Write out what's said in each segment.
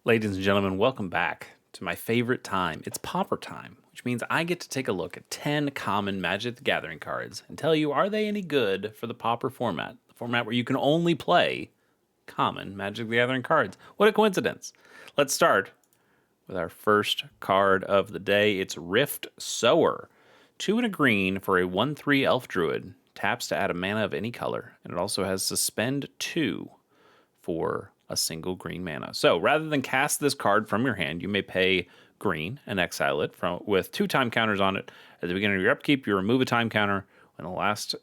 Ladies and gentlemen, welcome back to my favorite time. It's Pauper time, which means I get to take a look at 10 common Magic the Gathering cards and tell you, are they any good for the Pauper format? The format where you can only play common Magic the Gathering cards. What a coincidence. Let's start with our first card of the day. It's Rift Sower. 2 and a green for a 1/3 Elf Druid. Taps to add a mana of any color. And it also has Suspend 2 for a single green mana. So rather than cast this card from your hand, you may pay green and exile it with 2 time counters on it. At the beginning of your upkeep, you remove a time counter. When the last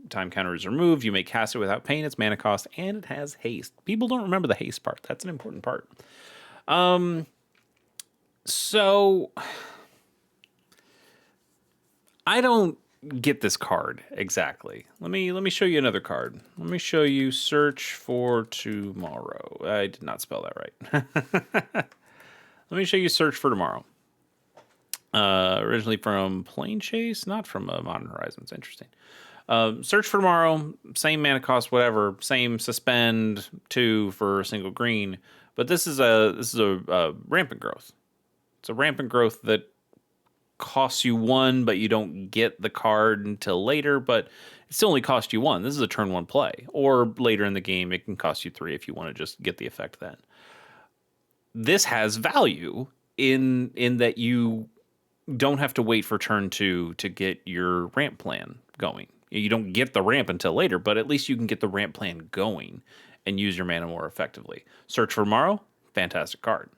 time counter is removed, you may cast it without paying its mana cost, and it has haste. People don't remember the haste part. That's an important part. So I don't get this card exactly. Let me show you another card. Let me show you Search for Tomorrow. I did not spell that right. Let me show you Search for Tomorrow. Originally from Plane Chase, not from Modern Horizons. Interesting. Search for Tomorrow, same mana cost, whatever, same Suspend 2 for a single green, but this is a Rampant Growth. It's a Rampant Growth that costs you 1, but you don't get the card until later, but it still only costs you 1. This is a turn 1 play. Or later in the game, it can cost you 3 if you want to just get the effect then. This has value in that you don't have to wait for turn 2 to get your ramp plan going. You don't get the ramp until later, but at least you can get the ramp plan going and use your mana more effectively. Search for Tomorrow, fantastic card.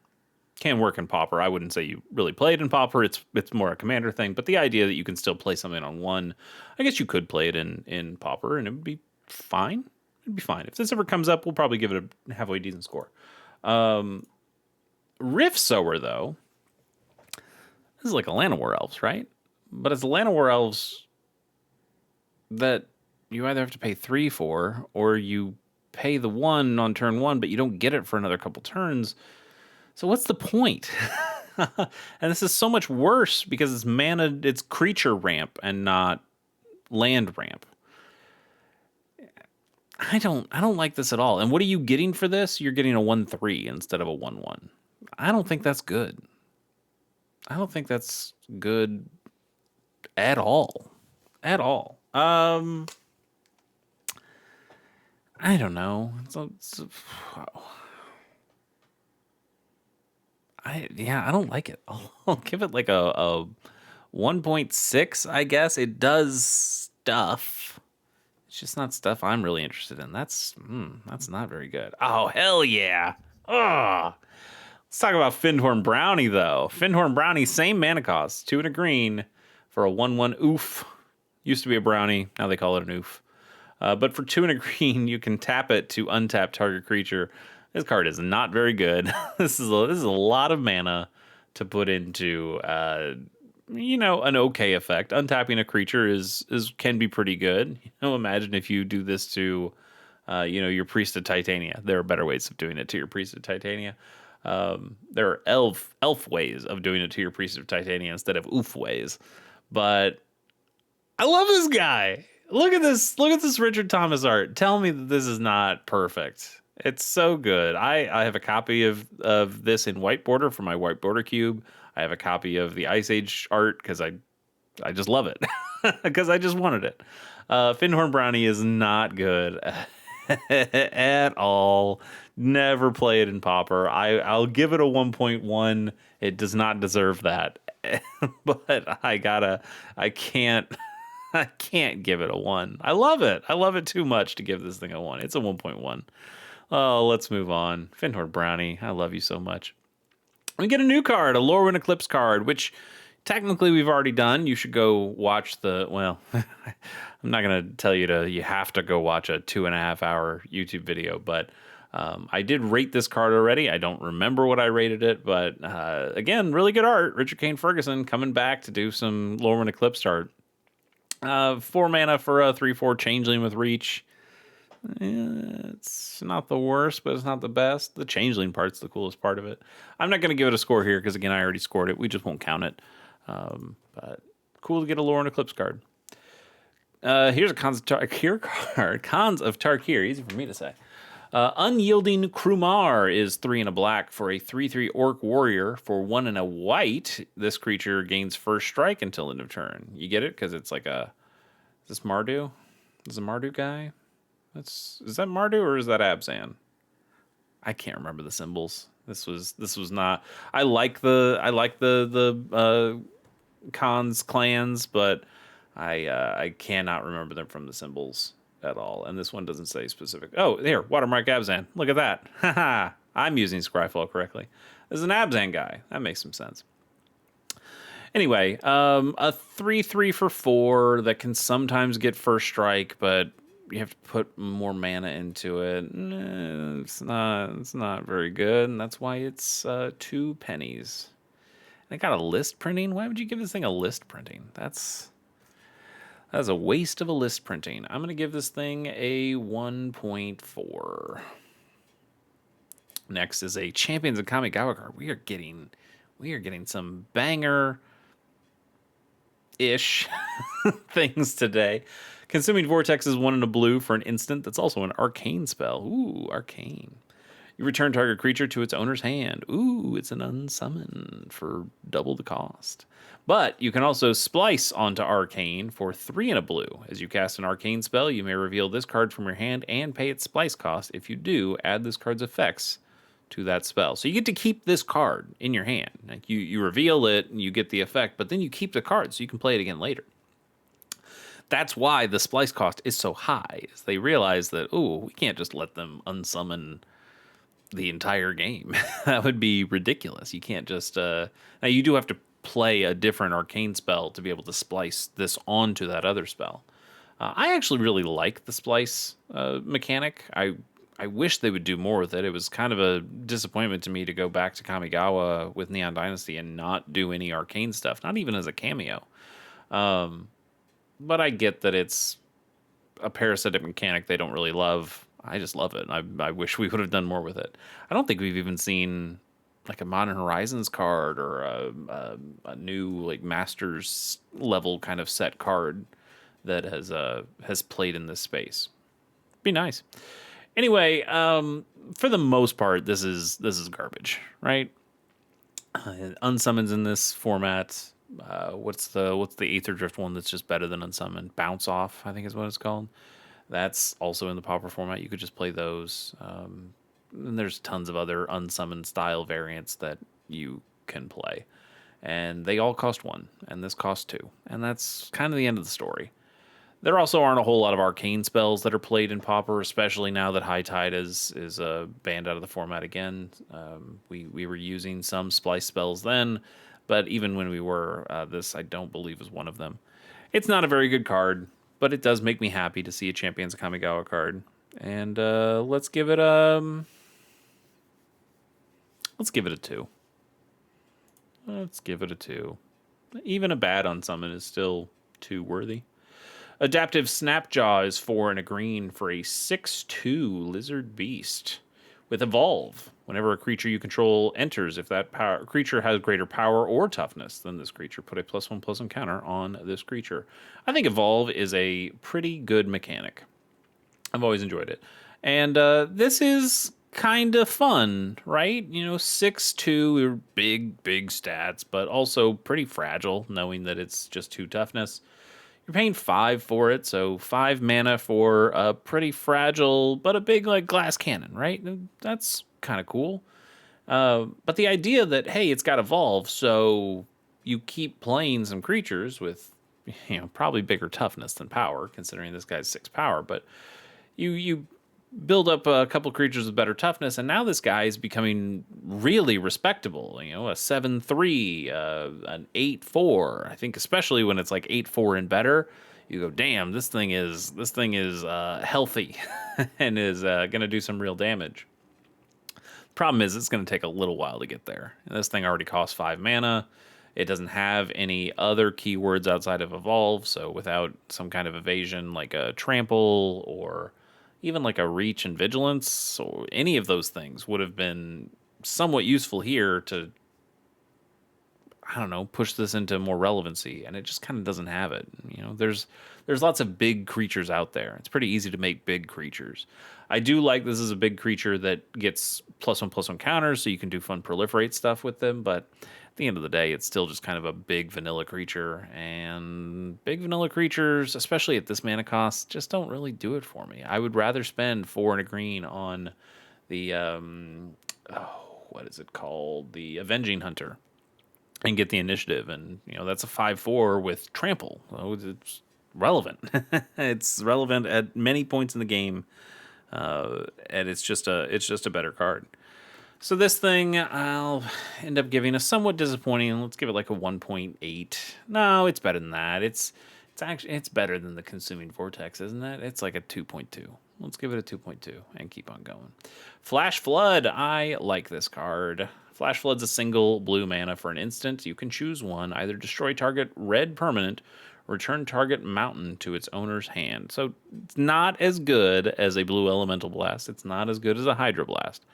Can work in Pauper. I wouldn't say you really played in Pauper. It's more a commander thing. But the idea that you can still play something on 1, I guess you could play it in Pauper, and it would be fine. It'd be fine. If this ever comes up, we'll probably give it a halfway decent score. Rift Sower, though, this is like a Llanowar Elves, right? But it's Llanowar Elves that you either have to pay 3 for, or you pay the 1 on turn 1, but you don't get it for another couple turns. So what's the point? And this is so much worse because it's creature ramp and not land ramp. I don't like this at all. And what are you getting for this? You're getting a 1/3 instead of a 1/1. I don't think that's good. I don't think that's good at all. At all. I don't know. I don't like it. I'll give it like a 1.6, I guess. It does stuff. It's just not stuff I'm really interested in. That's not very good. Oh, hell yeah. Ugh. Let's talk about Fyndhorn Brownie, though. Fyndhorn Brownie, same mana cost. 2 and a green for a 1/1 oof. Used to be a brownie. Now they call it an oof. But for 2 and a green, you can tap it to untap target creature. This card is not very good. This is a lot of mana to put into, an okay effect. Untapping a creature can be pretty good. Imagine if you do this to, your Priest of Titania. There are better ways of doing it to your Priest of Titania. There are elf ways of doing it to your Priest of Titania instead of oof ways. But I love this guy. Look at this Richard Thomas art. Tell me that this is not perfect. It's so good. I have a copy of this in white border for my white border cube. I have a copy of the Ice Age art because I just love it. Because I just wanted it. Fyndhorn Brownie is not good at all. Never play it in Pauper. I'll give it a 1.1. It does not deserve that. But I can't give it a 1. I love it. I love it too much to give this thing a 1. It's a 1.1. Oh, let's move on. Fyndhorn Brownie, I love you so much. We get a new card, a Lorwyn Eclipse card, which technically we've already done. You should go watch I'm not going to tell you have to go watch a 2.5 hour YouTube video, but I did rate this card already. I don't remember what I rated it, but again, really good art. Richard Kane Ferguson coming back to do some Lorwyn Eclipse art. 4 mana for a 3/4 Changeling with Reach. It's not the worst, but it's not the best. The Changeling part's the coolest part of it. I'm not going to give it a score here because, again, I already scored it. We just won't count it. But cool to get a Lorwyn Eclipse card. Here's a Cons of Tarkir card. Cons of Tarkir, easy for me to say. Unyielding Krumar is 3 and a black for a 3/3 orc warrior. For 1 and a white, this creature gains first strike until end of turn. You get it? Because it's like a. Is this Mardu? Is a Mardu guy? Is that Mardu or is that Abzan? I can't remember the symbols. This was not. I like the Khan's clans, but I cannot remember them from the symbols at all. And this one doesn't say specific. Oh, here, Watermark Abzan. Look at that. Haha. I'm using Scryfall correctly. This is an Abzan guy. That makes some sense. Anyway, a 3/3 for 4 that can sometimes get first strike, but you have to put more mana into it. It's not very good, and that's why it's 2 pennies. And it got a list printing. Why would you give this thing a list printing? That's a waste of a list printing. I'm gonna give this thing a 1.4. Next is a Champions of Kamigawa card. We are getting some banger ish things today. Consuming Vortex is 1 and a blue for an instant. That's also an arcane spell. Ooh, arcane. You return target creature to its owner's hand. Ooh, it's an unsummon for double the cost. But you can also splice onto arcane for 3 and a blue. As you cast an arcane spell, you may reveal this card from your hand and pay its splice cost. If you do, add this card's effects to that spell. So you get to keep this card in your hand. Like you reveal it and you get the effect, but then you keep the card so you can play it again later. That's why the splice cost is so high. Is they realize that, oh, we can't just let them unsummon the entire game. That would be ridiculous. You can't just now you do have to play a different arcane spell to be able to splice this onto that other spell. I actually really like the splice mechanic. I wish they would do more with it. It was kind of a disappointment to me to go back to Kamigawa with Neon Dynasty and not do any arcane stuff, not even as a cameo. But I get that it's a parasitic mechanic they don't really love. I just love it. I wish we would have done more with it. I don't think we've even seen like a Modern Horizons card or a new like Masters level kind of set card that has played in this space. Be nice. Anyway, for the most part, this is garbage, right? Unsummons in this format. What's the Aether Drift one that's just better than Unsummon? Bounce Off, I think is what it's called. That's also in the Pauper format. You could just play those. And there's tons of other Unsummon style variants that you can play. And they all cost 1, and this costs 2. And that's kind of the end of the story. There also aren't a whole lot of arcane spells that are played in Pauper, especially now that High Tide is banned out of the format again. We were using some splice spells then, but even when we were, this I don't believe is one of them. It's not a very good card, but it does make me happy to see a Champions of Kamigawa card. And let's give it a 2. Let's give it a 2. Even a bad unsummon is still 2 worthy. Adaptive Snapjaw is 4 and a green for a 6/2 lizard beast with Evolve. Whenever a creature you control enters, if that creature has greater power or toughness than this creature, put a +1/+1 counter on this creature. I think Evolve is a pretty good mechanic. I've always enjoyed it. And this is kind of fun, right? 6/2 big stats, but also pretty fragile, knowing that it's just 2 toughness. You're paying 5 for it, so 5 mana for a pretty fragile, but a big like glass cannon, right? That's kind of cool. But the idea that, hey, it's got Evolve, so you keep playing some creatures with, probably bigger toughness than power, considering this guy's 6 power, but you build up a couple creatures with better toughness, and now this guy is becoming really respectable. A 7/3, an 8/4. I think especially when it's like 8/4 and better, you go, damn, this thing is healthy and is going to do some real damage. Problem is, it's going to take a little while to get there. And this thing already costs 5 mana. It doesn't have any other keywords outside of Evolve, so without some kind of evasion like a Trample or even like a Reach and Vigilance, or any of those things would have been somewhat useful here to, I don't know, push this into more relevancy, and it just kind of doesn't have it. There's lots of big creatures out there. It's pretty easy to make big creatures. I do like this is a big creature that gets +1/+1 counters, so you can do fun proliferate stuff with them. But at the end of the day, it's still just kind of a big vanilla creature, and big vanilla creatures, especially at this mana cost, just don't really do it for me. I would rather spend 4 and a green on the what is it called? The Avenging Hunter, and get the initiative. And that's a 5/4 with trample, so it's relevant. It's relevant at many points in the game, and it's just a better card. So this thing I'll end up giving a somewhat disappointing. Let's give it like a 1.8. No, it's better than that. It's better than the Consuming Vortex, isn't it? It's like a 2.2. Let's give it a 2.2 and keep on going. Flash Flood. I like this card. Flash Flood's a single blue mana for an instant. You can choose one. Either destroy target red permanent, return target mountain to its owner's hand. So it's not as good as a blue Elemental Blast. It's not as good as a Hydro Blast.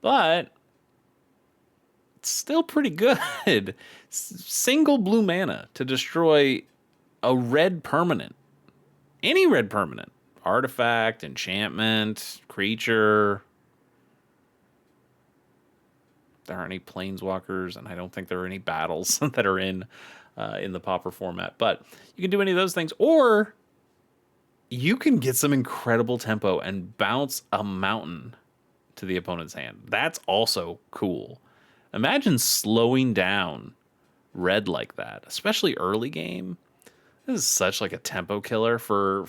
But it's still pretty good. Single blue mana to destroy a red permanent. Any red permanent. Artifact, enchantment, creature. There aren't any planeswalkers, and I don't think there are any battles that are in the Pauper format. But you can do any of those things, or you can get some incredible tempo and bounce a mountain to the opponent's hand. That's also cool. Imagine slowing down red like that, especially early game. This is such like a tempo killer for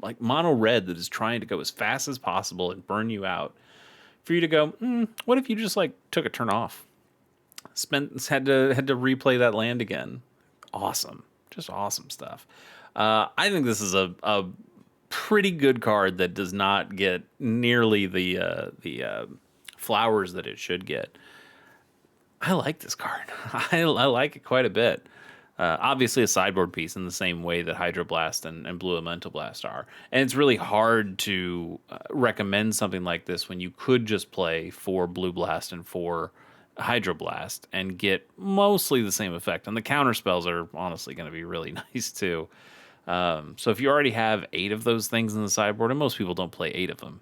like mono red that is trying to go as fast as possible and burn you out. For you to go, what if you just like took a turn off? Had to replay that land again. Awesome, just awesome stuff. I think this is a pretty good card that does not get nearly the flowers that it should get. I like this card. I like it quite a bit. Obviously, a sideboard piece in the same way that Hydroblast and Blue Elemental Blast are. And it's really hard to recommend something like this when you could just play 4 Blue Blast and 4 Hydroblast and get mostly the same effect. And the counter spells are honestly going to be really nice too. So if you already have 8 of those things in the sideboard, and most people don't play 8 of them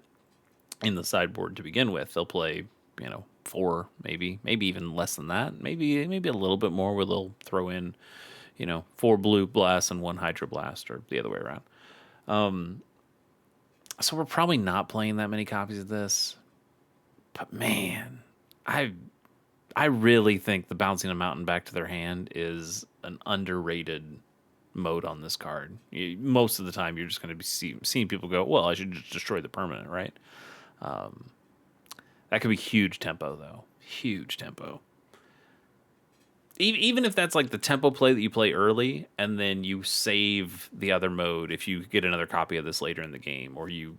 in the sideboard to begin with, they'll play 4, maybe even less than that, maybe a little bit more, where they'll throw in 4 blue blasts and 1 hydro blast, or the other way around. So we're probably not playing that many copies of this, but man, I really think the bouncing a mountain back to their hand is an underrated mode on this card. Most of the time, you're just going to be seeing people go, well, I should just destroy the permanent, right? That could be huge tempo, though. Huge tempo. Even if that's like the tempo play that you play early, and then you save the other mode if you get another copy of this later in the game, or you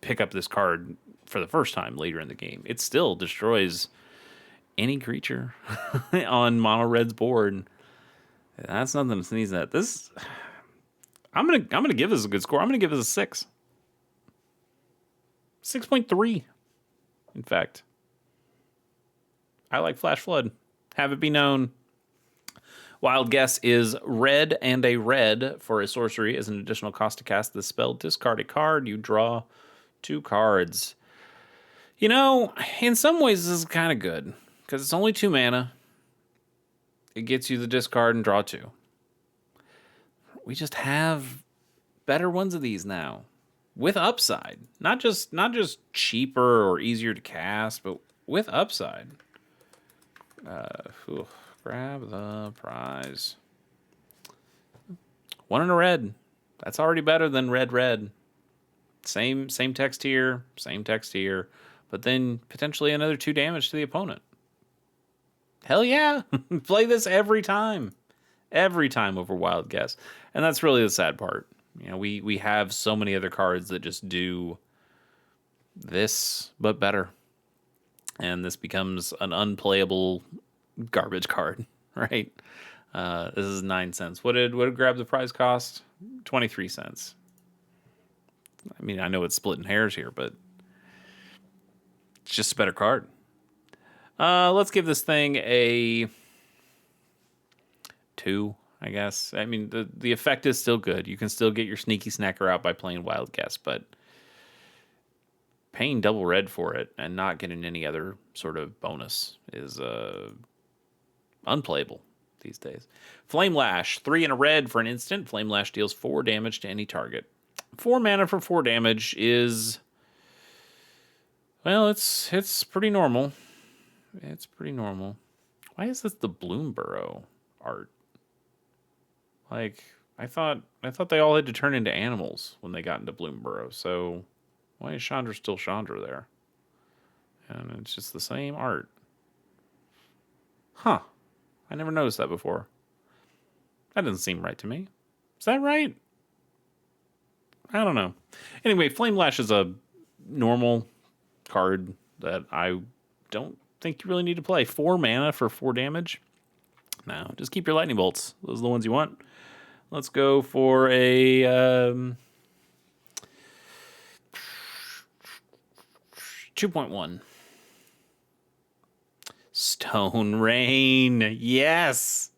pick up this card for the first time later in the game, it still destroys any creature on Mono Red's board. That's nothing to sneeze at. This, I'm gonna give this a good score. I'm gonna give this a 6. 6.3. In fact, I like Flash Flood. Have it be known. Wild Guess is red and a red for a sorcery. As an additional cost to cast this spell, discard a card. You draw 2 cards. In some ways, this is kind of good, because it's only 2 mana. It gets you the discard and draw 2. We just have better ones of these now, with upside. Not just cheaper or easier to cast, but with upside. Grab the prize. 1 and a red. That's already better than red. Same text here, but then potentially another 2 damage to the opponent. Hell yeah. Play this every time over Wild Guess. And that's really the sad part. We have so many other cards that just do this, but better. And this becomes an unplayable garbage card, right? This is 9 cents. What did Grab the Prize cost? 23 cents. I mean, I know it's splitting hairs here, but it's just a better card. Let's give this thing a 2, I guess. I mean, the effect is still good. You can still get your sneaky snacker out by playing Wild Guess, but paying double red for it and not getting any other sort of bonus is unplayable these days. Flame Lash, 3 and a red for an instant. Flame Lash deals 4 damage to any target. 4 mana for 4 damage is, well, it's pretty normal. It's pretty normal. Why is this the Bloomburrow art? Like, I thought they all had to turn into animals when they got into Bloomburrow. So why is Chandra still Chandra there? And it's just the same art. Huh. I never noticed that before. That doesn't seem right to me. Is that right? I don't know. Anyway, Flame Lash is a normal card that I don't think you really need to play. 4 mana for 4 damage. No, just keep your lightning bolts. Those are the ones you want. Let's go for a 2.1. Stone Rain. Yes.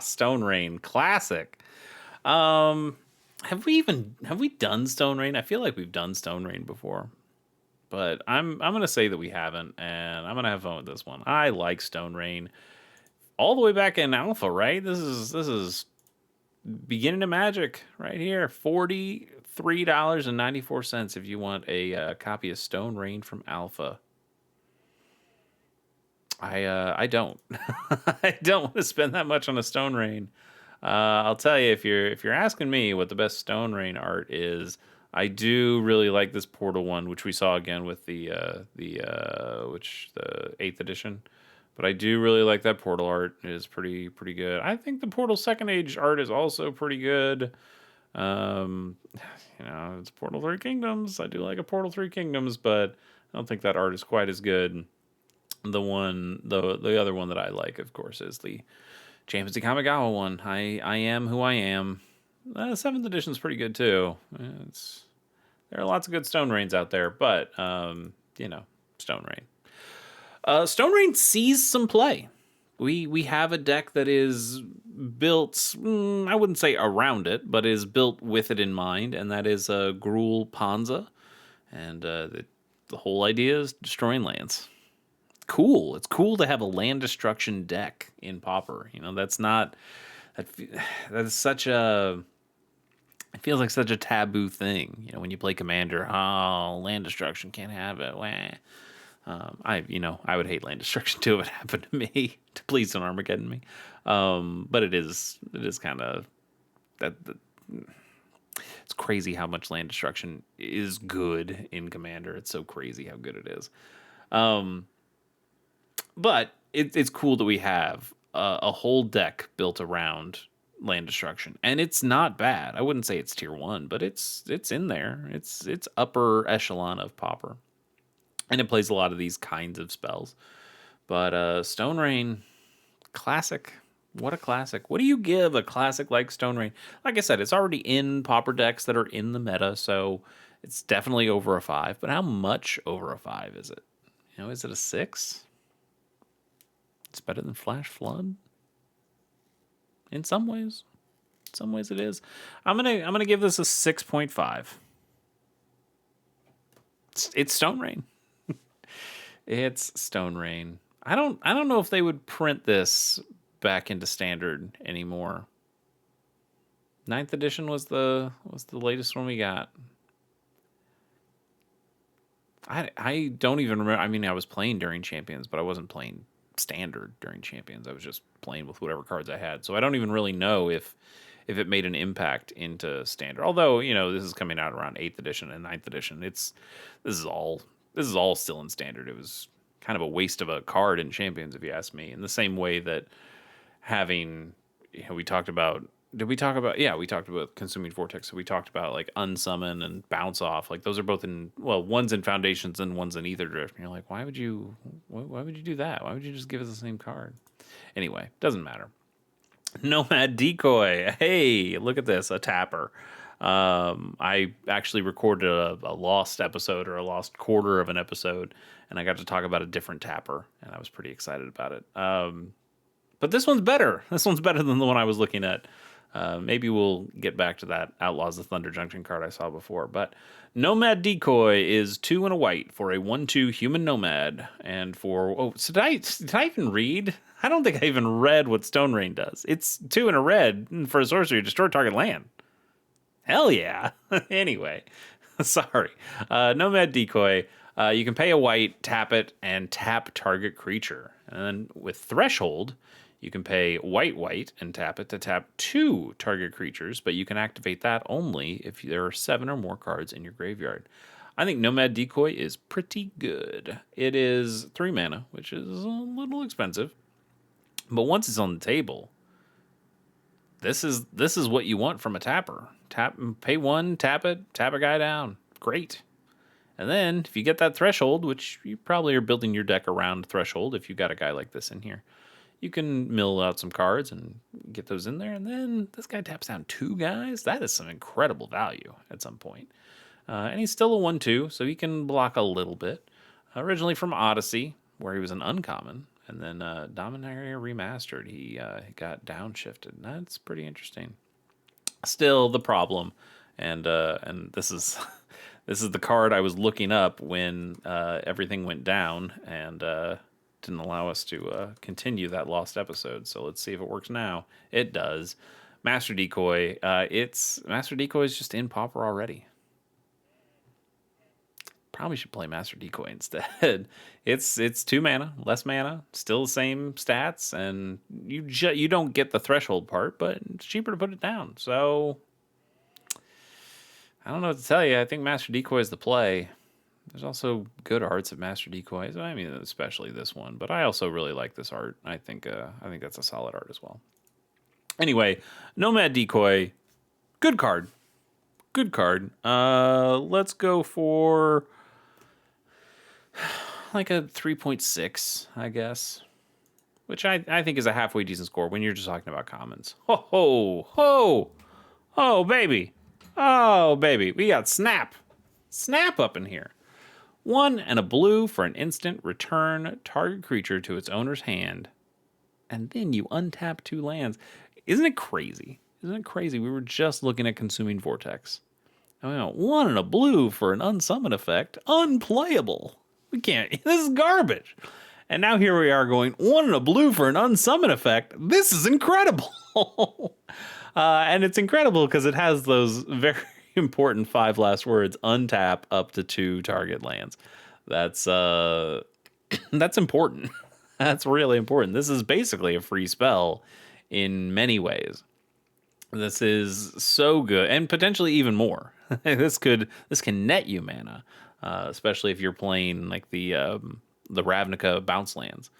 Stone Rain. Classic. Have we done Stone Rain? I feel like we've done Stone Rain before. But I'm gonna say that we haven't, and I'm gonna have fun with this one. I like Stone Rain. All the way back in Alpha, right? This is beginning of Magic right here. $43.94 if you want a copy of Stone Rain from Alpha. I don't. I don't want to spend that much on a Stone Rain. I'll tell you, if you're asking me what the best Stone Rain art is, I do really like this Portal one, which we saw again with the 8th edition. But I do really like that Portal art. It is pretty good. I think the Portal Second Age art is also pretty good. It's Portal 3 Kingdoms. I do like a Portal 3 Kingdoms, but I don't think that art is quite as good. The other one that I like, of course, is the Champions of Kamigawa one. I am who I am. 7th edition is pretty good too. There are lots of good Stone Rains out there, but Stone Rain. Stone Rain sees some play. We have a deck that is built, I wouldn't say around it, but is built with it in mind, and that is Gruul Panza. And the whole idea is destroying lands. Cool. It's cool to have a land destruction deck in Pauper. That's not that is such a, it feels like such a taboo thing. When you play Commander, land destruction, can't have it. I would hate land destruction too if it happened to me. To please don't Armageddon me. But it is kind of that. It's crazy how much land destruction is good in Commander. It's so crazy how good it is. But it's cool that we have a whole deck built around land destruction, and it's not bad. I wouldn't say it's tier 1, but it's in there. It's upper echelon of Pauper, and it plays a lot of these kinds of spells. But Stone Rain, classic. What a classic. What do you give a classic like Stone Rain? Like I said, it's already in Pauper decks that are in the meta, so it's definitely over a 5. But how much over a 5 is it? Is it a 6? It's better than Flash Flood. In some ways. In some ways it is. I'm gonna give this a 6.5. It's Stone Rain. It's Stone Rain. I don't know if they would print this back into Standard anymore. 9th edition was the latest one we got. I don't even remember. I mean, I was playing during Champions, but I wasn't playing Standard during Champions. I was just playing with whatever cards I had. So I don't even really know if it made an impact into Standard. Although, this is coming out around 8th edition and 9th edition. This is all still in Standard. It was kind of a waste of a card in Champions, if you ask me. In the same way that having, we talked about, we talked about Consuming Vortex. So we talked about like Unsummon and Bounce Off. Like those are both one's in Foundations and one's in Ether Drift. And you're like, why would you do that? Why would you just give us the same card? Anyway, doesn't matter. Nomad Decoy. Hey, look at this, a tapper. I actually recorded a lost episode, or a lost quarter of an episode, and I got to talk about a different tapper, and I was pretty excited about it. But this one's better. This one's better than the one I was looking at. Maybe we'll get back to that Outlaws of Thunder Junction card I saw before. But Nomad Decoy is 2 and a white for a 1/2 human nomad. And for, so did I even read? I don't think I even read what Stone Rain does. It's 2 and a red for a sorcery, destroy target land. Hell yeah. Anyway, sorry. Nomad Decoy, you can pay a white, tap it, and tap target creature. And then with Threshold, you can pay white, and tap it to tap 2 target creatures, but you can activate that only if there are 7 or more cards in your graveyard. I think Nomad Decoy is pretty good. It is 3 mana, which is a little expensive. But once it's on the table, this is what you want from a tapper. Pay 1, tap it, tap a guy down. Great. And then if you get that Threshold, which you probably are building your deck around Threshold if you got a guy like this in here, you can mill out some cards and get those in there. And then this guy taps down 2 guys. That is some incredible value at some point. And he's still a 1/2, so he can block a little bit. Originally from Odyssey, where he was an uncommon. And then Dominaria Remastered, he got downshifted. That's pretty interesting. Still the problem, and this is this is the card I was looking up when everything went down and didn't allow us to continue that lost episode. So let's see if it works now. It does. Master Decoy. Master Decoy is just in Pauper already. Probably should play Master Decoy instead. It's 2 mana, less mana, still the same stats, and you don't get the Threshold part, but it's cheaper to put it down. So I don't know what to tell you. I think Master Decoy is the play. There's also good arts of Master Decoy. I mean, especially this one, but I also really like this art. I think that's a solid art as well. Anyway, Nomad Decoy, good card. Good card. Let's go for like a 3.6, I guess. Which I think is a halfway decent score when you're just talking about commons. Ho, ho, ho. Oh, baby. Oh, baby. We got Snap. Snap up in here. 1 and a blue for an instant. Return target creature to its owner's hand. And then you untap 2 lands. Isn't it crazy? Isn't it crazy? We were just looking at Consuming Vortex. I mean, 1 and a blue for an unsummon effect. Unplayable. We can't. This is garbage. And now here we are going 1 and a blue for an unsummon effect. This is incredible. And it's incredible because it has those very important 5 last words. Untap up to 2 target lands. That's that's important. That's really important. This is basically a free spell in many ways. This is so good, and potentially even more. This can net you mana, especially if you're playing like the Ravnica bounce lands.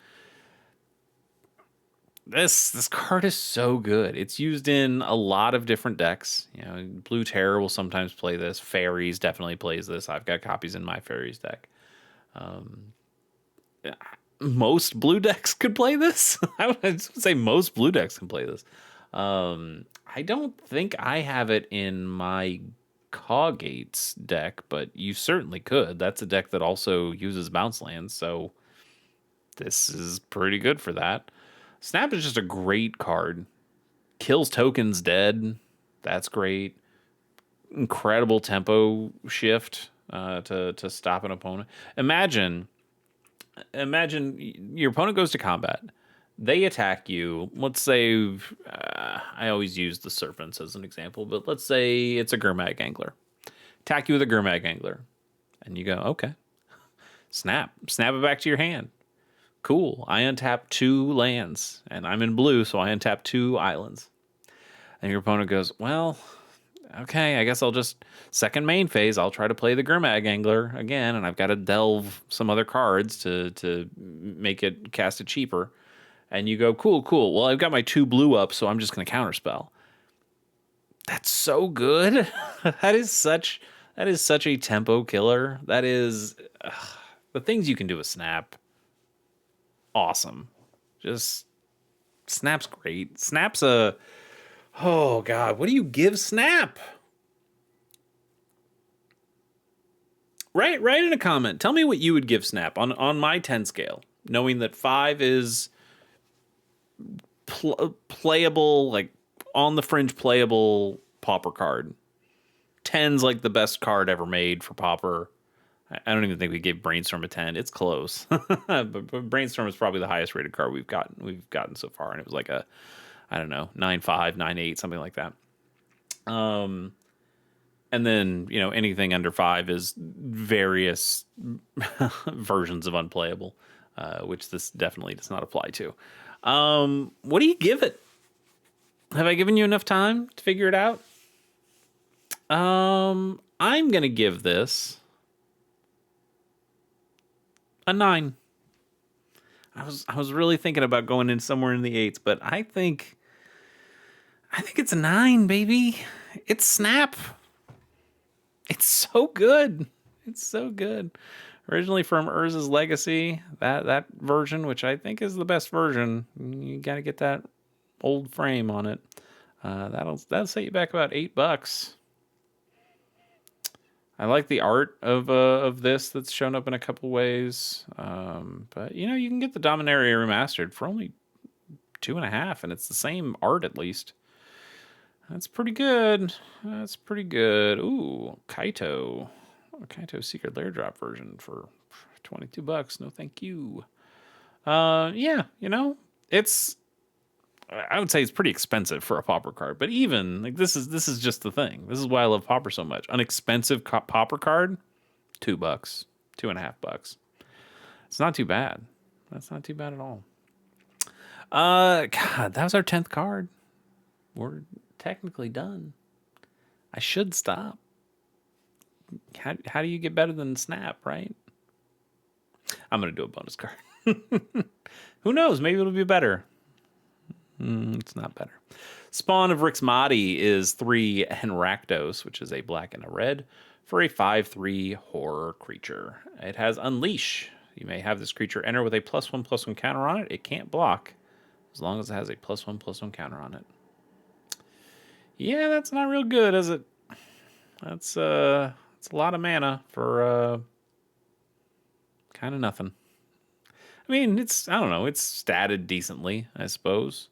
This card is so good. It's used in a lot of different decks. You know, Blue Terror will sometimes play this. Fairies definitely plays this. I've got copies in my Fairies deck. Most blue decks could play this. I would say most blue decks can play this. I don't think I have it in my Cawgates deck, but you certainly could. That's a deck that also uses bounce lands, so this is pretty good for that. Snap is just a great card. Kills tokens dead. That's great. Incredible tempo shift to stop an opponent. Imagine your opponent goes to combat. They attack you. Let's say, I always use the Serpents as an example, but let's say it's a Gurmag Angler. Attack you with a Gurmag Angler. And you go, okay. Snap it back to your hand. Cool. I untap 2 lands, and I'm in blue, so I untap 2 islands. And your opponent goes, well, okay, I guess I'll just, second main phase, I'll try to play the Gurmag Angler again, and I've got to delve some other cards to make it cast it cheaper. And you go, cool. Well, I've got my 2 blue up, so I'm just going to counterspell. That's so good. That is such a tempo killer. That is the things you can do with Snap. Awesome. Just Snap's great. Snap's oh god, what do you give Snap? Write in a comment. Tell me what you would give Snap on my 10 scale, knowing that 5 is playable, like on the fringe playable Pauper card. 10's like the best card ever made for Pauper. I don't even think we gave Brainstorm a 10. It's close. but Brainstorm is probably the highest rated card we've gotten so far, and it was like a, I don't know, 9.5, 9.8, something like that. And then, anything under 5 is various versions of unplayable, which this definitely does not apply to. What do you give it? Have I given you enough time to figure it out? I'm going to give this a 9. I was really thinking about going in somewhere in the 8s, but I think it's a 9, baby. It's Snap. It's so good. It's so good. Originally from Urza's Legacy, that version, which I think is the best version. You got to get that old frame on it. That'll set you back about $8. I like the art of this that's shown up in a couple ways. But you can get the Dominaria remastered for only $2.50, and it's the same art at least. That's pretty good. That's pretty good. Ooh, Kaito Secret Lair Drop version for $22. No, thank you. Yeah, it's. I would say it's pretty expensive for a Pauper card, but even like this is just the thing. This is why I love Pauper so much. An expensive Pauper card, $2, $2.50. It's not too bad. That's not too bad at all. God, that was our 10th card. We're technically done. I should stop. How do you get better than Snap, right? I'm gonna do a bonus card. Who knows? Maybe it'll be better. It's not better. Spawn of Rixmati is 3 Henraktos, which is a black and a red, for a 5/3 horror creature. It has Unleash. You may have this creature enter with a +1/+1 counter on it. It can't block as long as it has a +1/+1 counter on it. Yeah, that's not real good, is it? It's a lot of mana for kind of nothing. I mean, I don't know, it's statted decently, I suppose.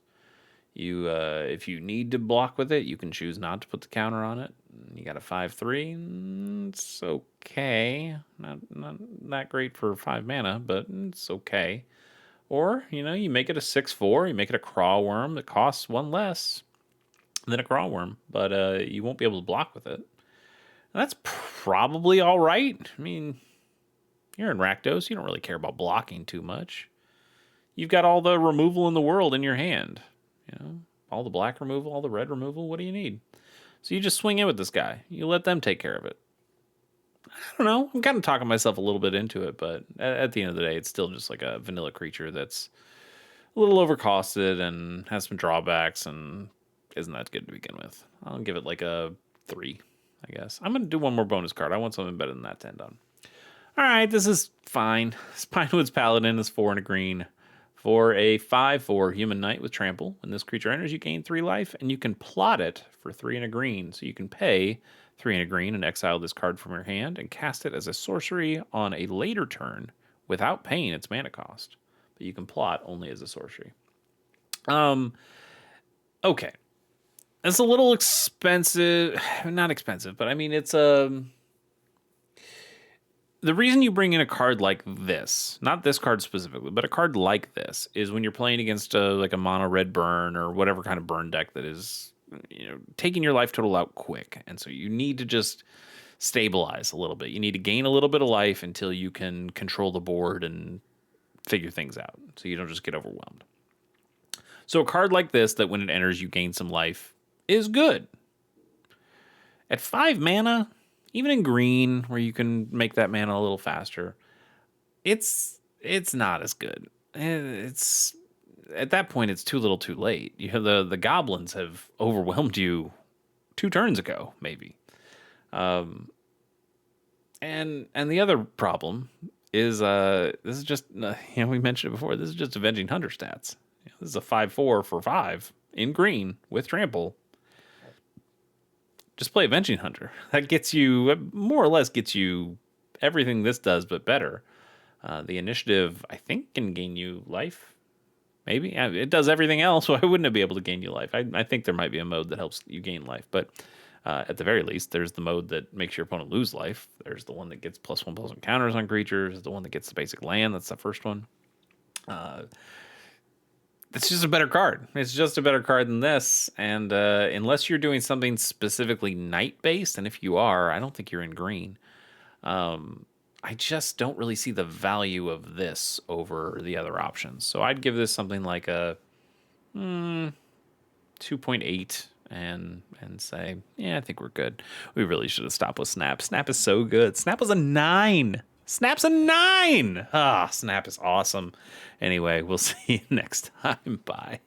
You if you need to block with it, you can choose not to put the counter on it. You got a 5/3. It's okay. Not that great for 5 mana, but it's okay. Or, you make it a 6/4, you make it a Craw Worm that costs 1 less than a Craw Worm, but you won't be able to block with it. And that's probably all right. I mean, you're in Rakdos, you don't really care about blocking too much. You've got all the removal in the world in your hand. All the black removal, all the red removal. What do you need? So you just swing in with this guy. You let them take care of it. I don't know. I'm kind of talking myself a little bit into it, but at the end of the day, it's still just like a vanilla creature that's a little overcosted and has some drawbacks and isn't that good to begin with. I'll give it like a 3, I guess. I'm going to do one more bonus card. I want something better than that to end on. All right, this is fine. Spinewood's Paladin is 4 and a green. For a 5/4 human knight with trample, when this creature enters, you gain 3 life, and you can plot it for 3 and a green. So you can pay 3 and a green and exile this card from your hand and cast it as a sorcery on a later turn without paying its mana cost. But you can plot only as a sorcery. Okay. It's a little expensive. Not expensive, but I mean, it's the reason you bring in a card like this, not this card specifically, but a card like this, is when you're playing against like a mono red burn or whatever kind of burn deck that is, taking your life total out quick. And so you need to just stabilize a little bit. You need to gain a little bit of life until you can control the board and figure things out so you don't just get overwhelmed. So a card like this, that when it enters, you gain some life, is good. At 5 mana, even in green, where you can make that mana a little faster, it's not as good. It's at that point, it's too little, too late. The goblins have overwhelmed you 2 turns ago, maybe. And the other problem is this is just we mentioned it before. This is just Avenging Hunter stats. This is a 5/4 for 5 in green with trample. Just play Avenging Hunter. That gets you, more or less gets you everything this does, but better. The initiative, I think, can gain you life. maybe. Yeah, it does everything else. Why wouldn't it be able to gain you life? I think there might be a mode that helps you gain life, but at the very least, there's the mode that makes your opponent lose life. There's the one that gets +1/+1 counters on creatures. The one that gets the basic land. That's the first one. It's just a better card. It's just a better card than this. And unless you're doing something specifically night based, and if you are, I don't think you're in green. I just don't really see the value of this over the other options. So I'd give this something like a 2.8 and say, yeah, I think we're good. We really should have stopped with Snap. Snap is so good. Snap was a 9. Snap's a 9. Ah, Snap is awesome. Anyway, we'll see you next time. Bye.